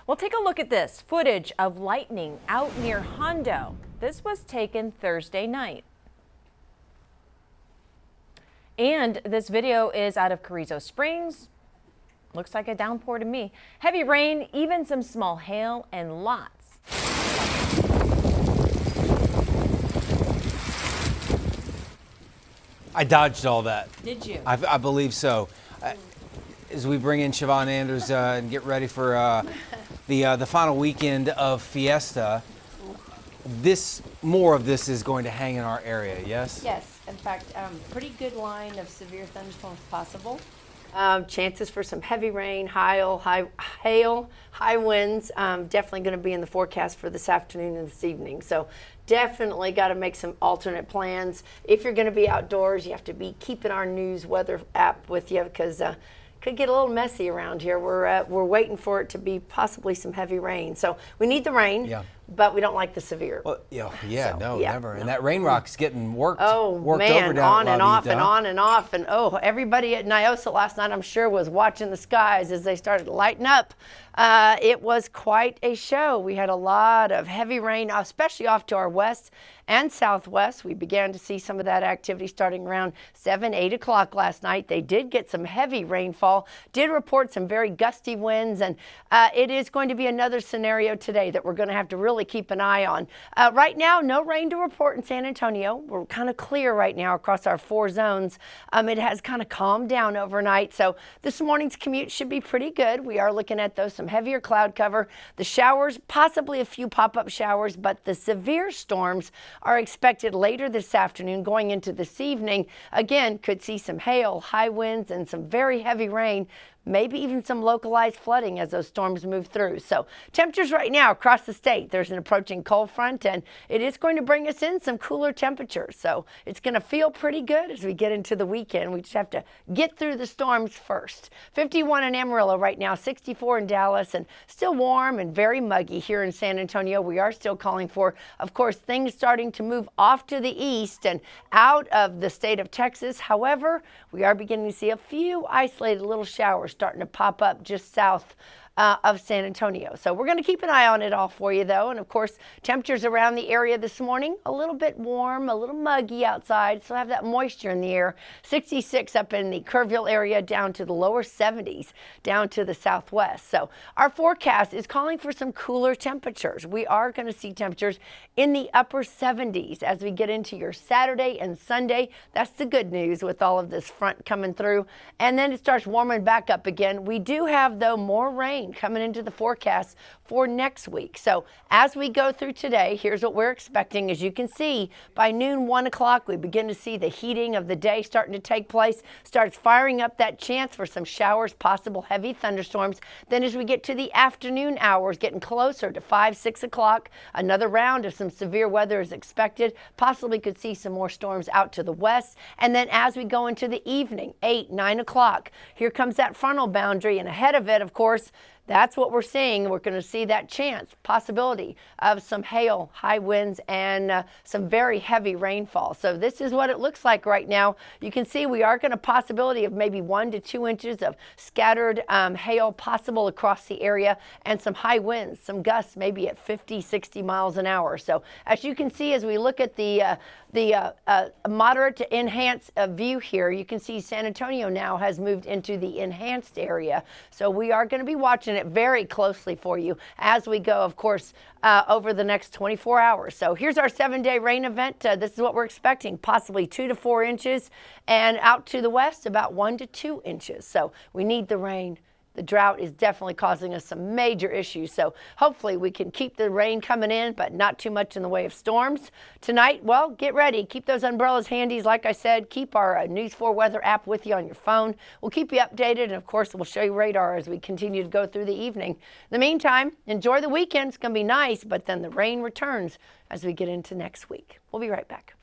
Well, take a look at this footage of lightning out near Hondo. This was taken Thursday night. And this video is out of Carrizo Springs. Looks like a downpour to me. Heavy rain, even some small hail, and lots. I dodged all that. Did you? I believe so. As we bring in Siobhan Anders and get ready for the final weekend of Fiesta, more of this is going to hang in our area, yes? Yes, in fact, pretty good line of severe thunderstorms possible. Chances for some heavy rain, hail, high winds, definitely going to be in the forecast for this afternoon and this evening. So definitely got to make some alternate plans. If you're going to be outdoors, you have to be keeping our news weather app with you because could get a little messy around here. We're waiting for it to be possibly some heavy rain. So we need the rain, but we don't like the severe. Well, never. And that rain rock's getting worked over down on and off and on and off. And everybody at Nyosa last night, I'm sure, was watching the skies as they started lighting up. It was quite a show. We had a lot of heavy rain, especially off to our west and southwest. We began to see some of that activity starting around 7, 8 o'clock last night. They did get some heavy rainfall, did report some very gusty winds, and it is going to be another scenario today that we're going to have to really keep an eye on. Right now, no rain to report in San Antonio. We're kind of clear right now across our 4 zones. It has kind of calmed down overnight, so this morning's commute should be pretty good. We are looking at, though, some heavier cloud cover. The showers, possibly a few pop-up showers, but the severe storms are expected later this afternoon going into this evening. Again, could see some hail, high winds, and some very heavy rain. Maybe even some localized flooding as those storms move through. So temperatures right now across the state, there's an approaching cold front and it is going to bring us in some cooler temperatures. So it's going to feel pretty good as we get into the weekend. We just have to get through the storms first. 51 in Amarillo right now, 64 in Dallas, and still warm and very muggy here in San Antonio. We are still calling for, of course, things starting to move off to the east and out of the state of Texas. However, we are beginning to see a few isolated little showers starting to pop up just south of San Antonio. So we're going to keep an eye on it all for you, though. And of course, temperatures around the area this morning, a little bit warm, a little muggy outside. So have that moisture in the air. 66 up in the Kerrville area, down to the lower 70s, down to the southwest. So our forecast is calling for some cooler temperatures. We are going to see temperatures in the upper 70s as we get into your Saturday and Sunday. That's the good news with all of this front coming through. And then it starts warming back up again. We do have, though, more rain coming into the forecast for next week. So as we go through today, here's what we're expecting. As you can see, by noon, 1 o'clock, we begin to see the heating of the day starting to take place, starts firing up that chance for some showers, possible heavy thunderstorms. Then as we get to the afternoon hours, getting closer to 5, 6 o'clock, another round of some severe weather is expected. Possibly could see some more storms out to the west. And then as we go into the evening, 8, 9 o'clock, here comes that frontal boundary, and ahead of it, of course, that's what we're seeing. We're going to see that chance, possibility of some hail, high winds, and some very heavy rainfall. So this is what it looks like right now. You can see we are going to possibility of maybe 1 to 2 inches of scattered hail possible across the area, and some high winds, some gusts maybe at 50, 60 miles an hour. So as you can see, as we look at the moderate to enhanced view here, you can see San Antonio now has moved into the enhanced area. So we are going to be watching it very closely for you as we go, of course, over the next 24 hours. So here's our 7-day rain event. This is what we're expecting, possibly 2 to 4 inches, and out to the west about 1 to 2 inches. So we need the rain. The drought is definitely causing us some major issues. So hopefully we can keep the rain coming in, but not too much in the way of storms. Tonight, well, get ready. Keep those umbrellas handy. Like I said, keep our News 4 weather app with you on your phone. We'll keep you updated. And of course, we'll show you radar as we continue to go through the evening. In the meantime, enjoy the weekend. It's going to be nice, but then the rain returns as we get into next week. We'll be right back.